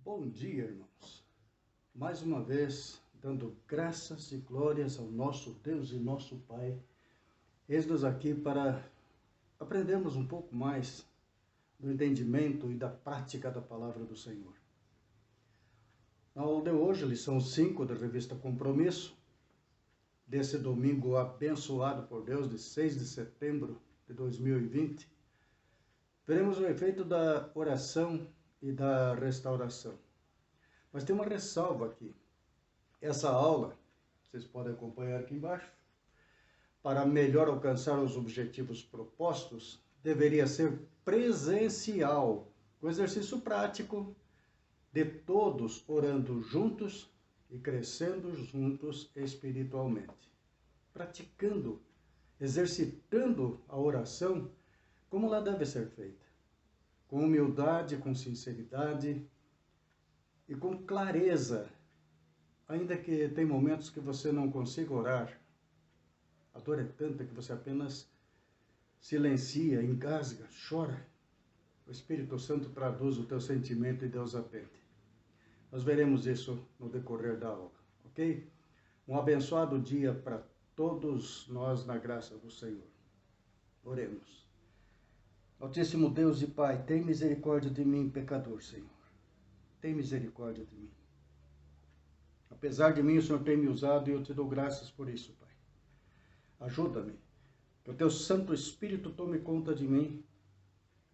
Bom dia, irmãos. Mais uma vez, dando graças e glórias ao nosso Deus e nosso Pai, eis-nos aqui para aprendermos um pouco mais do entendimento e da prática da palavra do Senhor. Na aula de hoje, lição 5 da revista Compromisso, desse domingo abençoado por Deus, de 6 de setembro de 2020, veremos o efeito da oração e da restauração. Mas tem uma ressalva aqui. Essa aula, vocês podem acompanhar aqui embaixo, para melhor alcançar os objetivos propostos, deveria ser presencial, com exercício prático de todos orando juntos e crescendo juntos espiritualmente. Praticando, exercitando a oração como ela deve ser feita. Com humildade, com sinceridade e com clareza. Ainda que tem momentos que você não consiga orar, a dor é tanta que você apenas silencia, engasga, chora. O Espírito Santo traduz o teu sentimento e Deus atende. Nós veremos isso no decorrer da aula, ok? Um abençoado dia para todos nós na graça do Senhor. Oremos. Altíssimo Deus e Pai, tem misericórdia de mim, pecador, Senhor. Tem misericórdia de mim. Apesar de mim, o Senhor tem me usado e eu te dou graças por isso, Pai. Ajuda-me, que o teu Santo Espírito tome conta de mim,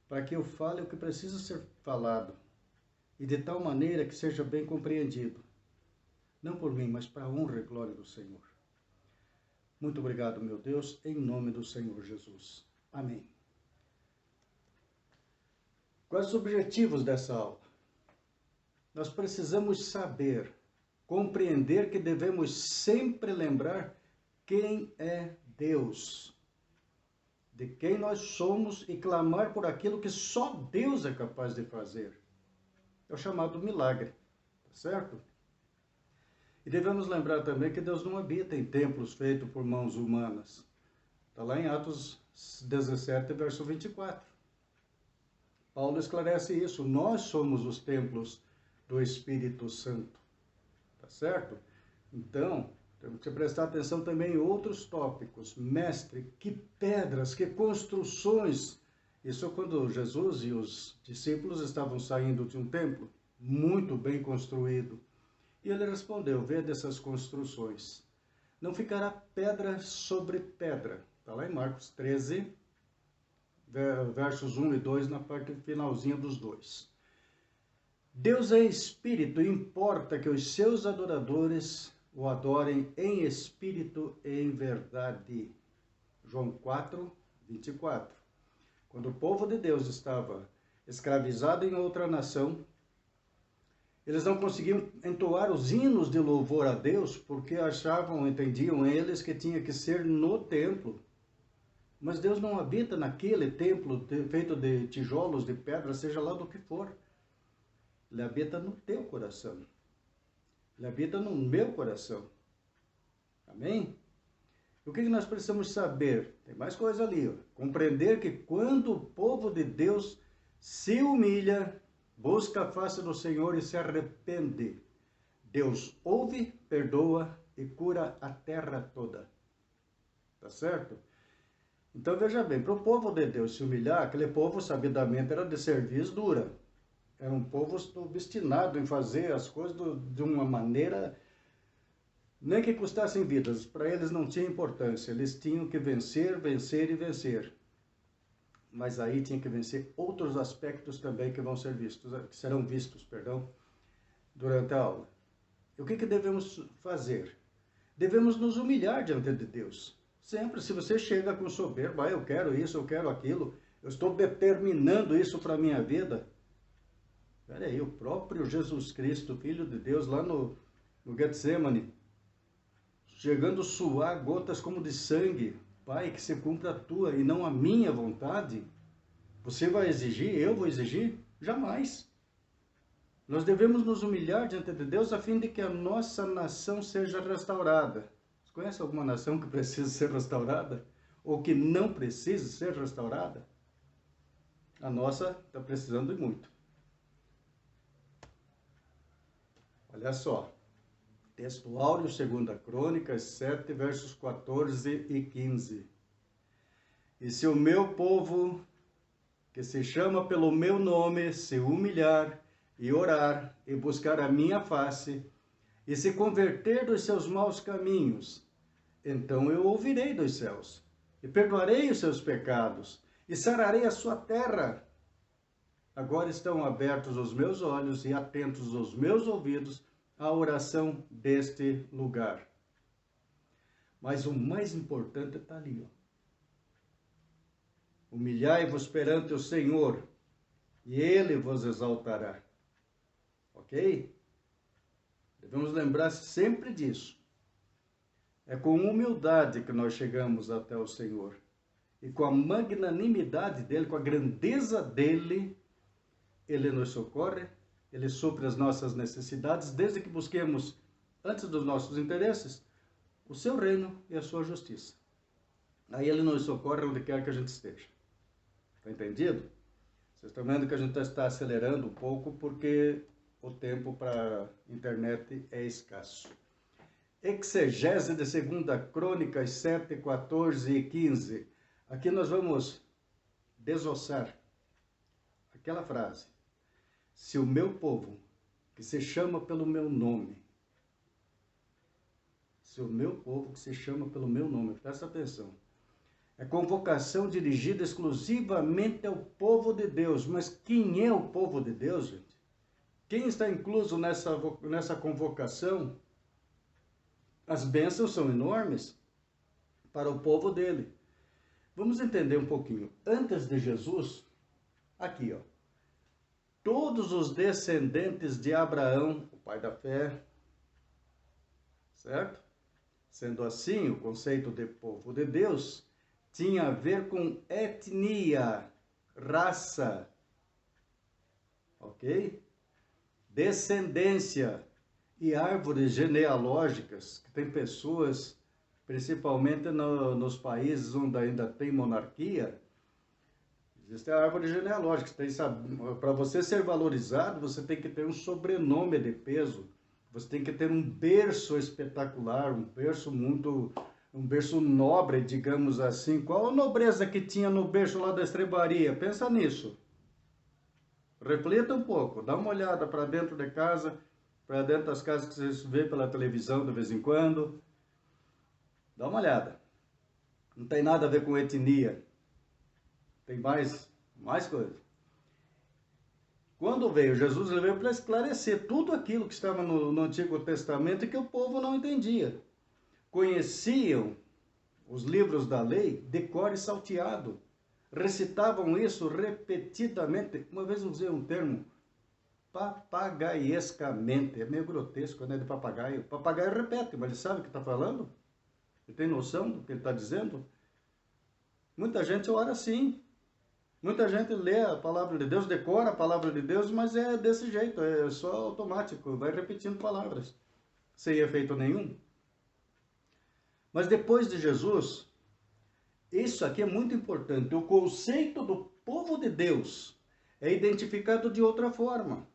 para que eu fale o que precisa ser falado, e de tal maneira que seja bem compreendido. Não por mim, mas para a honra e glória do Senhor. Muito obrigado, meu Deus, em nome do Senhor Jesus. Amém. Quais os objetivos dessa aula? Nós precisamos saber, compreender que devemos sempre lembrar quem é Deus, de quem nós somos e clamar por aquilo que só Deus é capaz de fazer. É o chamado milagre, tá certo? E devemos lembrar também que Deus não habita em templos feitos por mãos humanas. Está lá em Atos 17, verso 24. Paulo esclarece isso. Nós somos os templos do Espírito Santo. Tá certo? Então, temos que prestar atenção também em outros tópicos. Mestre, que pedras, que construções. Isso quando Jesus e os discípulos estavam saindo de um templo muito bem construído. E ele respondeu, vede essas construções. Não ficará pedra sobre pedra. Está lá em Marcos 13, versos 1 e 2, na parte finalzinha dos dois. Deus é Espírito e importa que os seus adoradores o adorem em Espírito e em verdade. João 4, 24. Quando o povo de Deus estava escravizado em outra nação, eles não conseguiam entoar os hinos de louvor a Deus, porque entendiam eles que tinha que ser no templo. Mas Deus não habita naquele templo feito de tijolos, de pedra, seja lá do que for. Ele habita no teu coração. Ele habita no meu coração. Amém? O que nós precisamos saber? Tem mais coisa ali. Ó. Compreender que quando o povo de Deus se humilha, busca a face do Senhor e se arrepende, Deus ouve, perdoa e cura a terra toda. Tá certo? Então veja bem, para o povo de Deus se humilhar, aquele povo sabidamente era de cerviz dura. Era um povo obstinado em fazer as coisas de uma maneira, nem que custassem vidas, para eles não tinha importância. Eles tinham que vencer, vencer e vencer. Mas aí tinha que vencer outros aspectos também que serão vistos, durante a aula. E o que devemos fazer? Devemos nos humilhar diante de Deus. Sempre, se você chega com soberba, eu quero isso, eu quero aquilo, eu estou determinando isso para a minha vida. Espera aí, o próprio Jesus Cristo, Filho de Deus, lá no Getsemane, chegando a suar gotas como de sangue. Pai, que se cumpra a tua e não a minha vontade. Você vai exigir, eu vou exigir? Jamais. Nós devemos nos humilhar diante de Deus a fim de que a nossa nação seja restaurada. Você conhece alguma nação que precisa ser restaurada? Ou que não precisa ser restaurada? A nossa está precisando de muito. Olha só, texto áureo, 2 Crônicas 7, versos 14 e 15. E se o meu povo, que se chama pelo meu nome, se humilhar e orar e buscar a minha face, e se converter dos seus maus caminhos, então eu ouvirei dos céus, e perdoarei os seus pecados, e sararei a sua terra. Agora estão abertos os meus olhos e atentos os meus ouvidos à oração deste lugar. Mas o mais importante está ali, ó. Humilhai-vos perante o Senhor, e Ele vos exaltará. Ok? Devemos lembrar sempre disso. É com humildade que nós chegamos até o Senhor. E com a magnanimidade dEle, com a grandeza dEle, Ele nos socorre, Ele supre as nossas necessidades, desde que busquemos, antes dos nossos interesses, o seu reino e a sua justiça. Aí Ele nos socorre onde quer que a gente esteja. Está entendido? Vocês estão vendo que a gente está acelerando um pouco porque o tempo para a internet é escasso. Exegese de 2 Crônicas 7, 14 e 15. Aqui nós vamos desossar aquela frase. Se o meu povo, que se chama pelo meu nome, se o meu povo que se chama pelo meu nome, presta atenção. É convocação dirigida exclusivamente ao povo de Deus. Mas quem é o povo de Deus, gente? Quem está incluso nessa convocação? As bênçãos são enormes para o povo dele. Vamos entender um pouquinho. Antes de Jesus, aqui, ó, todos os descendentes de Abraão, o pai da fé, certo? Sendo assim, o conceito de povo de Deus tinha a ver com etnia, raça, ok? Descendência e árvores genealógicas, que tem pessoas, principalmente nos países onde ainda tem monarquia, existe a árvore genealógica. Para você ser valorizado, você tem que ter um sobrenome de peso, você tem que ter um berço espetacular, um berço nobre, digamos assim. Qual a nobreza que tinha no berço lá da estrebaria? Pensa nisso. Reflita um pouco, dá uma olhada para dentro de casa, para dentro das casas que vocês vê pela televisão de vez em quando. Dá uma olhada. Não tem nada a ver com etnia. Tem mais coisa. Quando veio Jesus, ele veio para esclarecer tudo aquilo que estava no Antigo Testamento e que o povo não entendia. Conheciam os livros da lei de cor e salteado. Recitavam isso repetidamente. Uma vez usei um termo, papagaiescamente. É meio grotesco, né, de papagaio. Papagaio repete, mas ele sabe o que está falando? Ele tem noção do que ele está dizendo? Muita gente ora assim. Muita gente lê a palavra de Deus, decora a palavra de Deus, mas é desse jeito, é só automático, vai repetindo palavras, sem efeito nenhum. Mas depois de Jesus, isso aqui é muito importante, o conceito do povo de Deus é identificado de outra forma.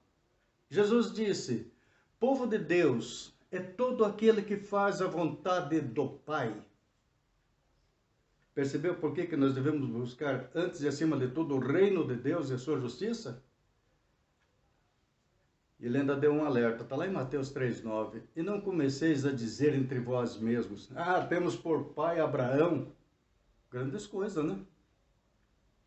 Jesus disse, povo de Deus é todo aquele que faz a vontade do Pai. Percebeu por que nós devemos buscar, antes e acima de tudo, o reino de Deus e a sua justiça? Ele ainda deu um alerta, está lá em Mateus 3,9. E não comeceis a dizer entre vós mesmos, temos por pai Abraão. Grandes coisas, né?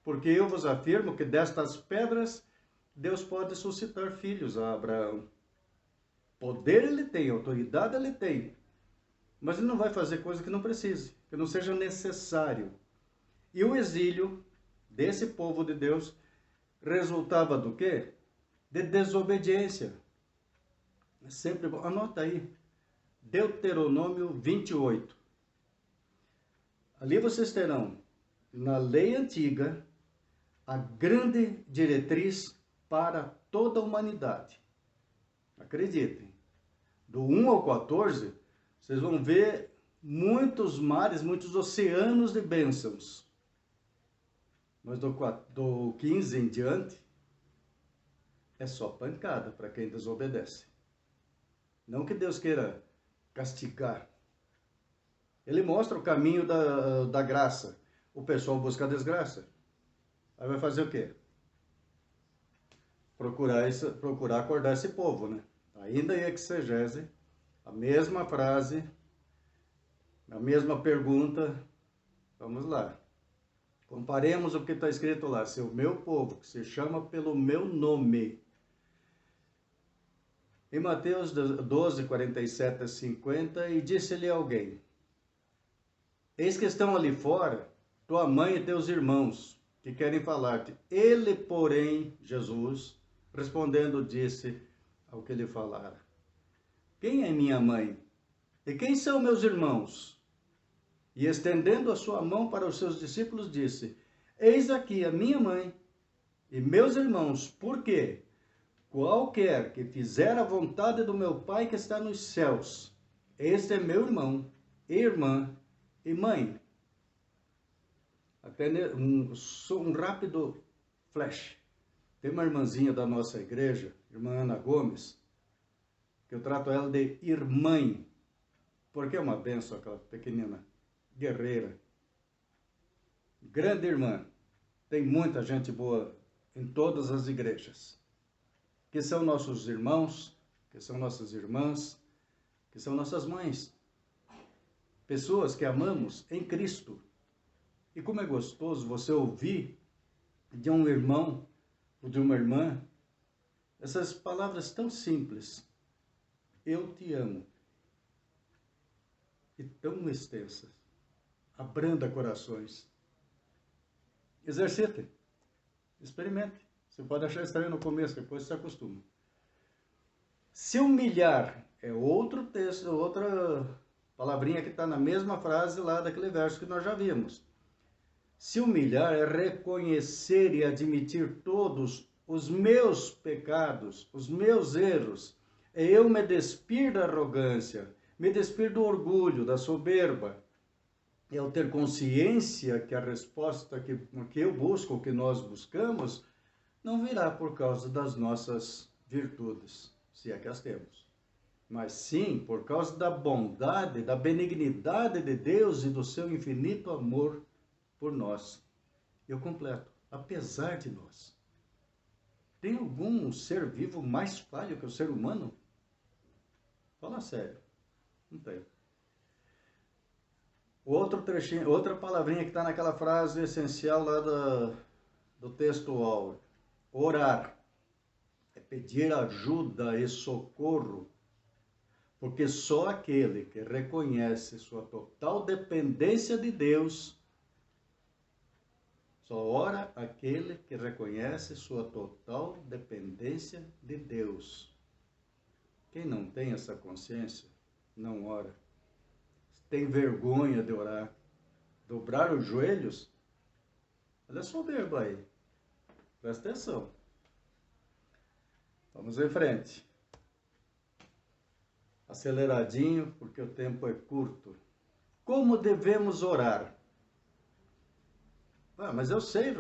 Porque eu vos afirmo que destas pedras Deus pode suscitar filhos a Abraão. Poder ele tem, autoridade ele tem. Mas ele não vai fazer coisa que não precise, que não seja necessário. E o exílio desse povo de Deus resultava do quê? De desobediência. É sempre bom. Anota aí. Deuteronômio 28. Ali vocês terão, na lei antiga, a grande diretriz para toda a humanidade. Acreditem. Do 1 ao 14, vocês vão ver muitos mares, muitos oceanos de bênçãos. Mas do 15 em diante, é só pancada para quem desobedece. Não que Deus queira castigar. Ele mostra o caminho da graça. O pessoal busca a desgraça. Aí vai fazer o quê? Procurar acordar esse povo, né? Ainda em exegese, a mesma frase, a mesma pergunta. Vamos lá. Comparemos o que está escrito lá. Se o meu povo, que se chama pelo meu nome. Em Mateus 12, 47 a 50, e disse-lhe alguém: eis que estão ali fora tua mãe e teus irmãos, que querem falar-te. Ele, porém, Jesus, respondendo, disse ao que lhe falara: quem é minha mãe? E quem são meus irmãos? E estendendo a sua mão para os seus discípulos, disse: eis aqui a minha mãe e meus irmãos, porque qualquer que fizer a vontade do meu Pai que está nos céus, este é meu irmão, irmã e mãe. Até um rápido flash. Tem uma irmãzinha da nossa igreja, irmã Ana Gomes, que eu trato ela de irmã, porque é uma benção aquela pequenina guerreira. Grande irmã. Tem muita gente boa em todas as igrejas, que são nossos irmãos, que são nossas irmãs, que são nossas mães. Pessoas que amamos em Cristo. E como é gostoso você ouvir de um irmão ou de uma irmã essas palavras tão simples. Eu te amo. E tão extensas. Abranda corações. Exercite. Experimente. Você pode achar estranho no começo, depois se acostuma. Se humilhar é outro texto, outra palavrinha que está na mesma frase lá daquele verso que nós já vimos. Se humilhar é reconhecer e admitir todos os meus pecados, os meus erros. É eu me despir da arrogância, me despir do orgulho, da soberba. É eu ter consciência que a resposta que eu busco, que nós buscamos, não virá por causa das nossas virtudes, se é que as temos. Mas sim por causa da bondade, da benignidade de Deus e do seu infinito amor por nós. Eu completo, apesar de nós. Tem algum ser vivo mais falho que o ser humano? Fala sério. Não tem. Outro trechinho, outra palavrinha que está naquela frase essencial lá do texto áureo. Orar. É pedir ajuda e socorro. Porque só aquele que reconhece sua total dependência de Deus, só ora aquele que reconhece sua total dependência de Deus. Quem não tem essa consciência, não ora. Tem vergonha de orar. Dobrar os joelhos, olha só o verbo aí. Presta atenção. Vamos em frente. Aceleradinho, porque o tempo é curto. Como devemos orar? Ah, mas eu sei,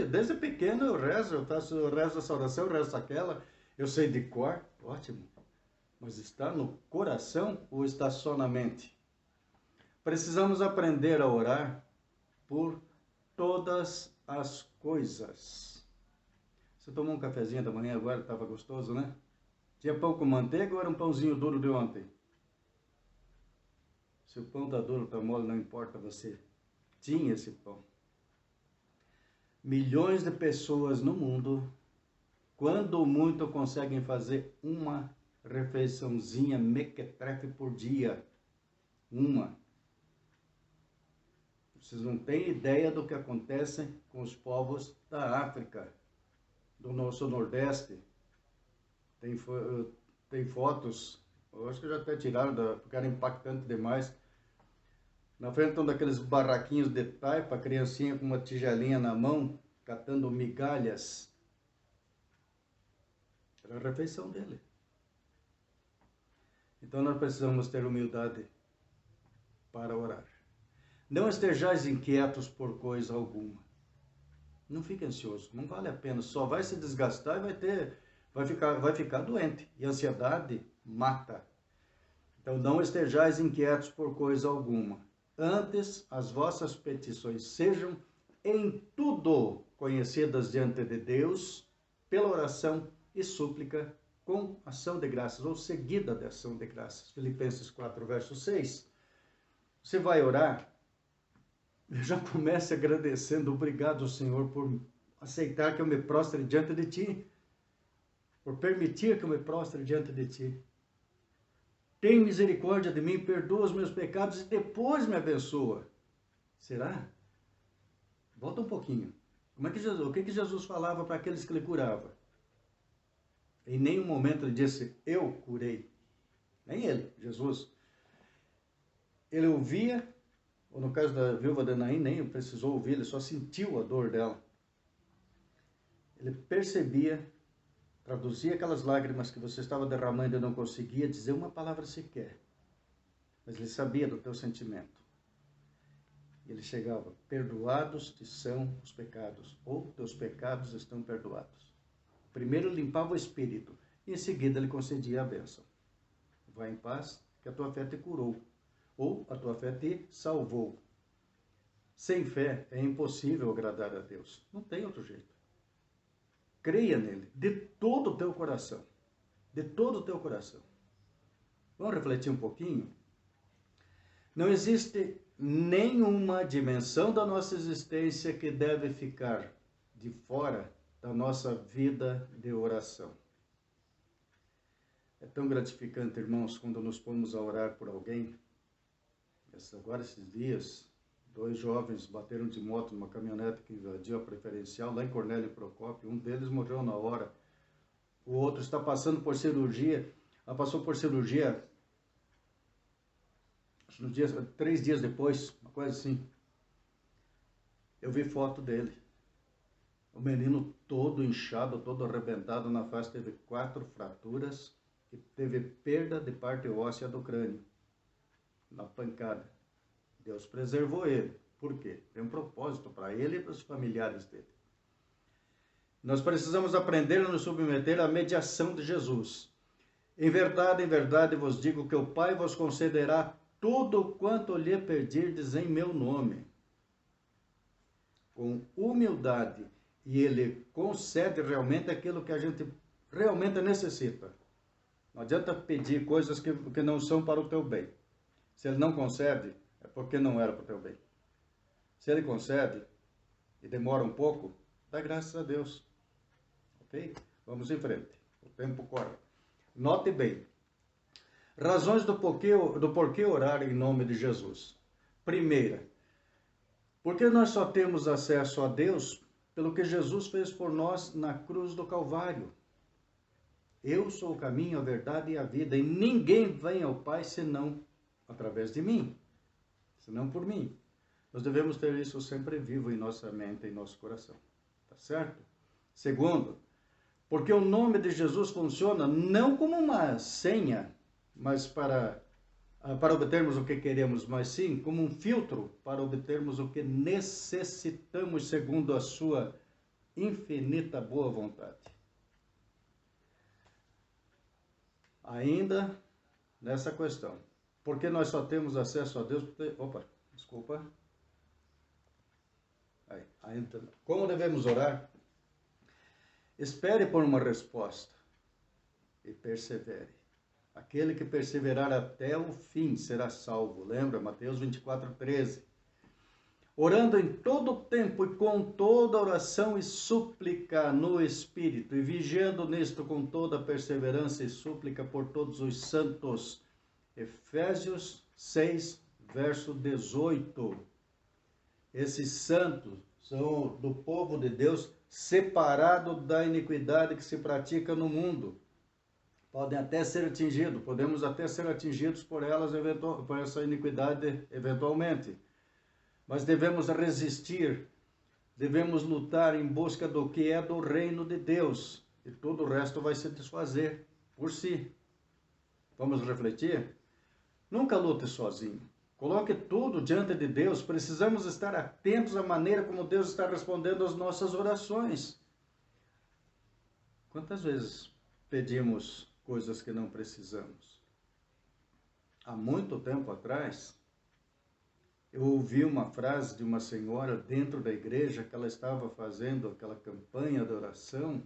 desde pequeno eu rezo, eu rezo essa oração, eu rezo aquela, eu sei de cor, ótimo. Mas está no coração ou está só na mente? Precisamos aprender a orar por todas as coisas. Você tomou um cafezinho da manhã agora, estava gostoso, né? Tinha pão com manteiga ou era um pãozinho duro de ontem? Se o pão está duro, está mole, não importa, você tinha esse pão. Milhões de pessoas no mundo, quando muito, conseguem fazer uma refeiçãozinha mequetrefe por dia. Uma. Vocês não têm ideia do que acontece com os povos da África, do nosso Nordeste. Tem fotos, eu acho que já até tiraram, porque era impactante demais. Na frente estão daqueles barraquinhos de taipa, a criancinha com uma tigelinha na mão, catando migalhas. Era a refeição dele. Então nós precisamos ter humildade para orar. Não estejais inquietos por coisa alguma. Não fique ansioso, não vale a pena, só vai se desgastar e vai ficar doente. E a ansiedade mata. Então não estejais inquietos por coisa alguma. Antes, as vossas petições sejam em tudo conhecidas diante de Deus, pela oração e súplica, com ação de graças, ou seguida de ação de graças. Filipenses 4, verso 6. Você vai orar, já comece agradecendo, obrigado, Senhor, por aceitar que eu me prostre diante de Ti, por permitir que eu me prostre diante de Ti. Tem misericórdia de mim, perdoa os meus pecados e depois me abençoa. Será? Volta um pouquinho. Como é que Jesus, o que Jesus falava para aqueles que ele curava? Em nenhum momento ele disse, eu curei. Nem ele, Jesus. Ele ouvia, ou no caso da viúva de Naim, nem precisou ouvir, ele só sentiu a dor dela. Ele percebia, traduzia aquelas lágrimas que você estava derramando e não conseguia dizer uma palavra sequer. Mas ele sabia do teu sentimento. Ele chegava, perdoados te são os pecados, ou teus pecados estão perdoados. Primeiro limpava o espírito, e em seguida ele concedia a bênção. Vai em paz, que a tua fé te curou, ou a tua fé te salvou. Sem fé é impossível agradar a Deus, não tem outro jeito. Creia nele, de todo o teu coração, de todo o teu coração. Vamos refletir um pouquinho? Não existe nenhuma dimensão da nossa existência que deve ficar de fora da nossa vida de oração. É tão gratificante, irmãos, quando nos pomos a orar por alguém. Agora, esses dias, 2 jovens bateram de moto numa caminhonete que invadiu a preferencial lá em Cornélio Procópio. Um deles morreu na hora. O outro está passando por cirurgia. Ela passou por cirurgia nos dias, 3 dias depois, uma coisa assim. Eu vi foto dele. O menino todo inchado, todo arrebentado na face, teve 4 fraturas e teve perda de parte óssea do crânio, na pancada. Deus preservou ele. Por quê? Tem um propósito para ele e para os familiares dele. Nós precisamos aprender a nos submeter à mediação de Jesus. Em verdade vos digo que o Pai vos concederá tudo quanto lhe pedirdes em meu nome. Com humildade, e ele concede realmente aquilo que a gente realmente necessita. Não adianta pedir coisas que não são para o teu bem. Se ele não concede, é porque não era para o teu bem. Se ele concede e demora um pouco, dá graças a Deus. Ok? Vamos em frente. O tempo corre. Note bem. Razões do porquê orar em nome de Jesus. Primeira, porque nós só temos acesso a Deus pelo que Jesus fez por nós na cruz do Calvário. Eu sou o caminho, a verdade e a vida, e ninguém vem ao Pai senão através de mim, senão por mim. Nós devemos ter isso sempre vivo em nossa mente, em nosso coração. Tá certo? Segundo, porque o nome de Jesus funciona não como uma senha, mas para obtermos o que queremos, mas sim como um filtro para obtermos o que necessitamos segundo a sua infinita boa vontade. Ainda nessa questão, porque nós só temos acesso a Deus... Como devemos orar? Espere por uma resposta e persevere. Aquele que perseverar até o fim será salvo. Lembra? Mateus 24:13. Orando em todo o tempo e com toda oração e súplica no Espírito, e vigiando nisto com toda perseverança e súplica por todos os santos. Efésios 6, verso 18. Esses santos são do povo de Deus, separado da iniquidade que se pratica no mundo. Podem até ser atingidos, podemos até ser atingidos por elas, por essa iniquidade eventualmente. Mas devemos resistir, devemos lutar em busca do que é do reino de Deus. E todo o resto vai se desfazer por si. Vamos refletir? Nunca lute sozinho. Coloque tudo diante de Deus. Precisamos estar atentos à maneira como Deus está respondendo às nossas orações. Quantas vezes pedimos coisas que não precisamos? há muito tempo atrás, eu ouvi uma frase de uma senhora dentro da igreja que ela estava fazendo aquela campanha de oração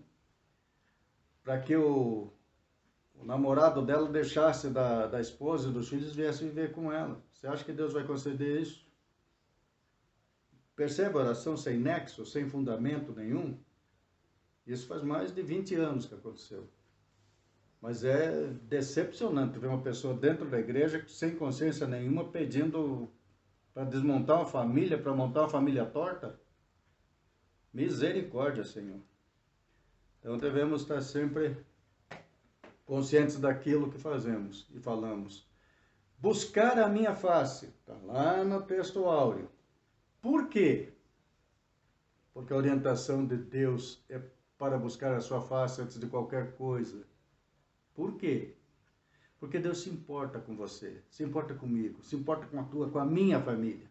para que o namorado dela deixasse da esposa e dos filhos e viesse viver com ela. Você acha que Deus vai conceder isso? Percebe a oração sem nexo, sem fundamento nenhum? Isso faz mais de 20 anos que aconteceu. Mas é decepcionante ver uma pessoa dentro da igreja sem consciência nenhuma pedindo para desmontar uma família, para montar uma família torta. Misericórdia, Senhor. Então devemos estar sempre conscientes daquilo que fazemos e falamos. Buscar a minha face, está lá no texto áureo. Por quê? Porque a orientação de Deus é para buscar a sua face antes de qualquer coisa. Por quê? Porque Deus se importa com você, se importa comigo, se importa com a minha família.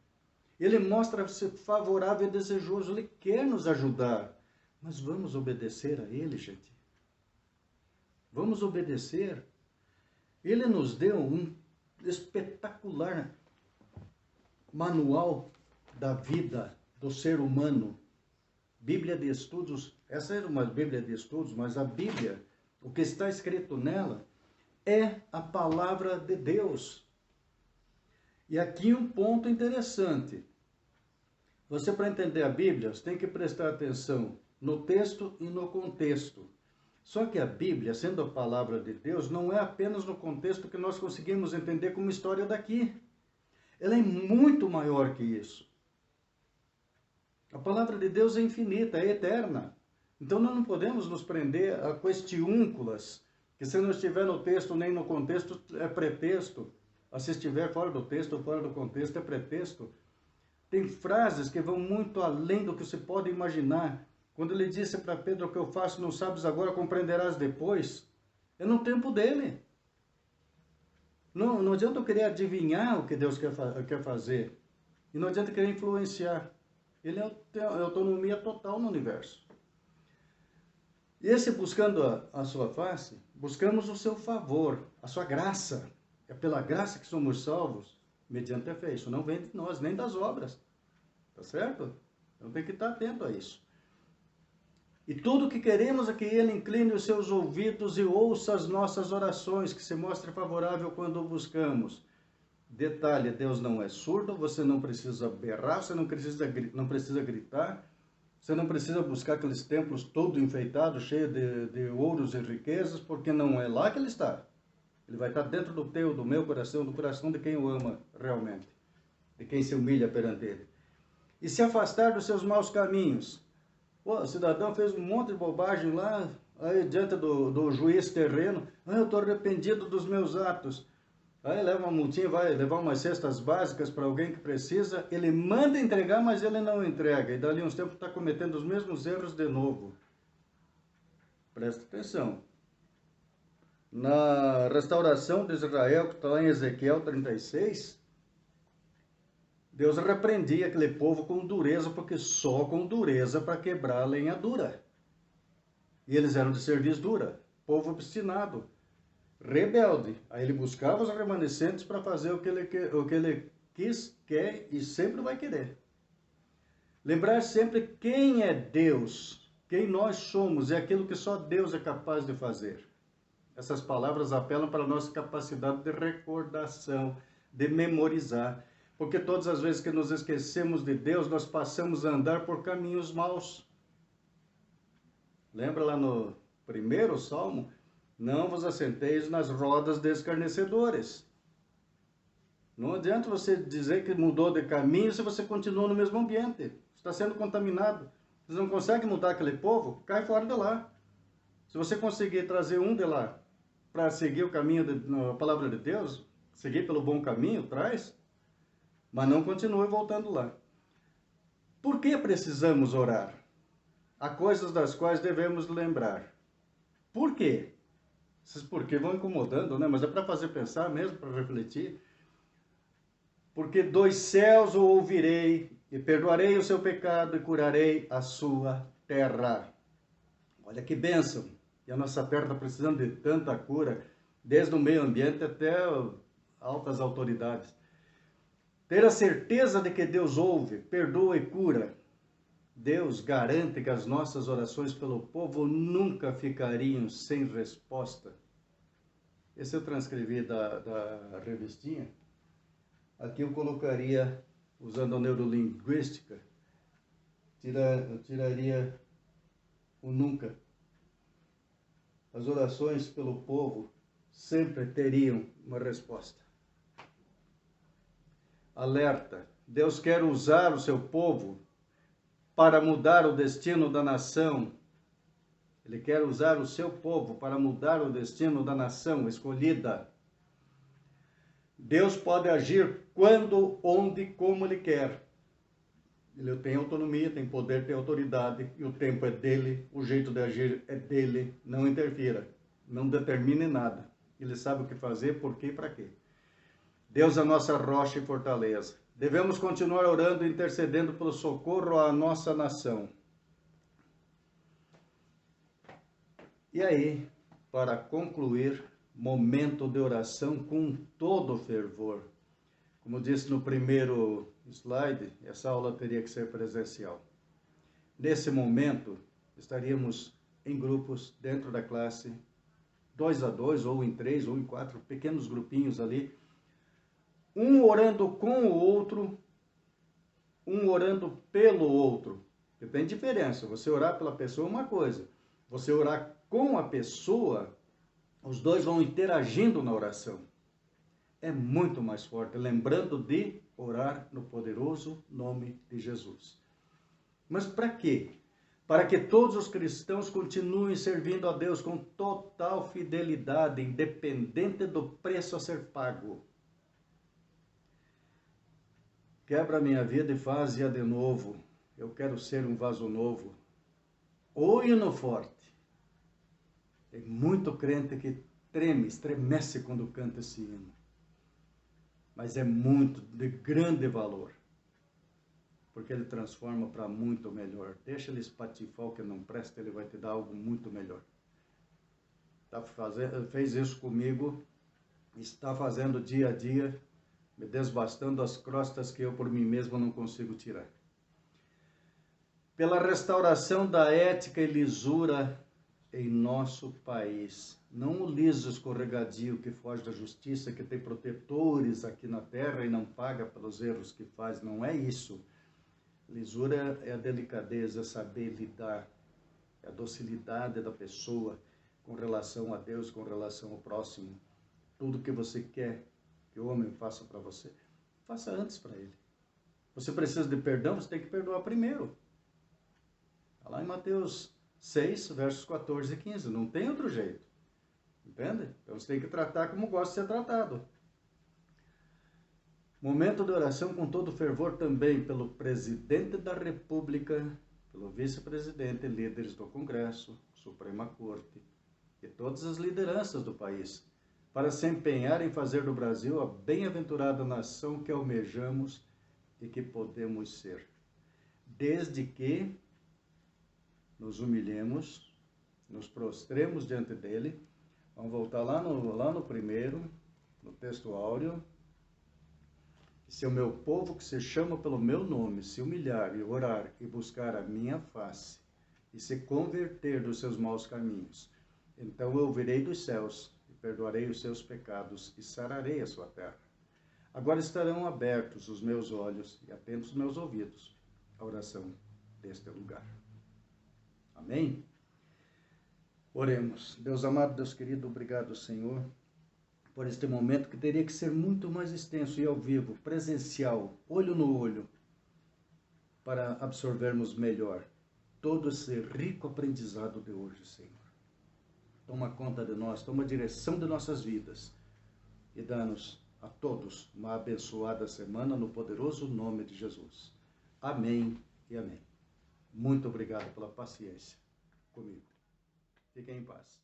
Ele mostra ser favorável e desejoso, Ele quer nos ajudar. Mas vamos obedecer a Ele, gente? Vamos obedecer? Ele nos deu um espetacular manual da vida do ser humano. Bíblia de estudos, essa é uma Bíblia de estudos, mas a Bíblia, o que está escrito nela, é a palavra de Deus. E aqui um ponto interessante. Você, para entender a Bíblia, você tem que prestar atenção no texto e no contexto. Só que a Bíblia, sendo a palavra de Deus, não é apenas no contexto que nós conseguimos entender como história daqui. Ela é muito maior que isso. A palavra de Deus é infinita, é eterna. Então nós não podemos nos prender a questiúnculas, que se não estiver no texto nem no contexto é pretexto. Se estiver fora do texto ou fora do contexto é pretexto. Tem frases que vão muito além do que você pode imaginar. Quando ele disse para Pedro, o que eu faço não sabes agora, compreenderás depois. É no tempo dele. Não adianta eu querer adivinhar o que Deus quer fazer. E não adianta querer influenciar. Ele tem autonomia total no universo. E esse buscando a sua face, buscamos o seu favor, a sua graça. É pela graça que somos salvos, mediante a fé. Isso não vem de nós, nem das obras. Tá certo? Então tem que estar atento a isso. E tudo que queremos é que Ele incline os seus ouvidos e ouça as nossas orações, que se mostre favorável quando o buscamos. Detalhe, Deus não é surdo, você não precisa berrar, você não precisa gritar, você não precisa buscar aqueles templos todo enfeitados, cheios de ouros e riquezas, porque não é lá que Ele está. Ele vai estar dentro do meu coração, do coração de quem o ama realmente, de quem se humilha perante Ele. E se afastar dos seus maus caminhos. Pô, o cidadão fez um monte de bobagem lá, aí diante do juiz terreno. Eu estou arrependido dos meus atos. Aí leva uma multinha, vai levar umas cestas básicas para alguém que precisa. Ele manda entregar, mas ele não entrega. E dali uns tempos está cometendo os mesmos erros de novo. Presta atenção. Na restauração de Israel, que está lá em Ezequiel 36... Deus repreendia aquele povo com dureza, porque só com dureza para quebrar a lenha dura. E eles eram de serviço dura, povo obstinado, rebelde. Aí ele buscava os remanescentes para fazer o que ele quer e sempre vai querer. Lembrar sempre quem é Deus, quem nós somos, é aquilo que só Deus é capaz de fazer. Essas palavras apelam para a nossa capacidade de recordação, de memorizar. Porque todas as vezes que nos esquecemos de Deus, nós passamos a andar por caminhos maus. Lembra lá no primeiro salmo? Não vos assenteis nas rodas de escarnecedores. Não adianta você dizer que mudou de caminho se você continua no mesmo ambiente. Está sendo contaminado. Você não consegue mudar aquele povo? Cai fora de lá. Se você conseguir trazer um de lá para seguir o caminho da palavra de Deus, seguir pelo bom caminho, traz. Mas não continue voltando lá. Por que precisamos orar? Há coisas das quais devemos lembrar. Por quê? Esses porquê vão incomodando, né? Mas é para fazer pensar mesmo, para refletir. Porque dos céus o ouvirei, e perdoarei o seu pecado, e curarei a sua terra. Olha que bênção! E a nossa terra está precisando de tanta cura, desde o meio ambiente até altas autoridades. Ter a certeza de que Deus ouve, perdoa e cura. Deus garante que as nossas orações pelo povo nunca ficariam sem resposta. Esse eu transcrevi da revistinha. Aqui eu colocaria, usando a neurolinguística, eu tiraria o nunca. As orações pelo povo sempre teriam uma resposta. Alerta: Deus quer usar o seu povo para mudar o destino da nação. Ele quer usar o seu povo para mudar o destino da nação escolhida. Deus pode agir quando, onde, como Ele quer. Ele tem autonomia, tem poder, tem autoridade, e o tempo é dele, o jeito de agir é dele. Não interfira, não determine nada. Ele sabe o que fazer, por quê e para quê. Deus é a nossa rocha e fortaleza. Devemos continuar orando e intercedendo pelo socorro à nossa nação. E aí, para concluir, momento de oração com todo fervor. Como disse no primeiro slide, essa aula teria que ser presencial. Nesse momento, estaríamos em grupos dentro da classe, 2 a 2, ou em 3, ou em 4, pequenos grupinhos ali, um orando com o outro, um orando pelo outro. Porque tem diferença, você orar pela pessoa é uma coisa, você orar com a pessoa, os dois vão interagindo na oração. É muito mais forte, lembrando de orar no poderoso nome de Jesus. Mas para quê? Para que todos os cristãos continuem servindo a Deus com total fidelidade, independente do preço a ser pago. Quebra a minha vida e faz-a de novo. Eu quero ser um vaso novo. O hino forte. Tem muito crente que treme, estremece quando canta esse hino. Mas é muito de grande valor. Porque ele transforma para muito melhor. Deixa ele espatifar o que não presta, ele vai te dar algo muito melhor. Fez isso comigo, está fazendo dia a dia, me desbastando as crostas que eu por mim mesmo não consigo tirar. Pela restauração da ética e lisura em nosso país. Não o liso escorregadio que foge da justiça, que tem protetores aqui na terra e não paga pelos erros que faz. Não é isso. Lisura é a delicadeza, saber lidar, é a docilidade da pessoa com relação a Deus, com relação ao próximo. Tudo que você quer que o homem faça para você, faça antes para ele. Você precisa de perdão, você tem que perdoar primeiro. Está lá em Mateus 6, versos 14 e 15. Não tem outro jeito. Entende? Então você tem que tratar como gosta de ser tratado. Momento de oração com todo fervor também pelo presidente da República, pelo vice-presidente, líderes do Congresso, Suprema Corte e todas as lideranças do país, para se empenhar em fazer do Brasil a bem-aventurada nação que almejamos e que podemos ser. Desde que nos humilhemos, nos prostremos diante dele. Vamos voltar lá no primeiro, no texto áureo. Se o meu povo que se chama pelo meu nome se humilhar e orar e buscar a minha face e se converter dos seus maus caminhos, então eu ouvirei dos céus e perdoarei os seus pecados e sararei a sua terra. Agora estarão abertos os meus olhos e atentos os meus ouvidos à oração deste lugar. Amém? Oremos. Deus amado, Deus querido, obrigado, Senhor, por este momento que teria que ser muito mais extenso e ao vivo, presencial, olho no olho, para absorvermos melhor todo esse rico aprendizado de hoje, Senhor. Toma conta de nós, toma a direção de nossas vidas e dá-nos a todos uma abençoada semana no poderoso nome de Jesus. Amém e amém. Muito obrigado pela paciência comigo. Fiquem em paz.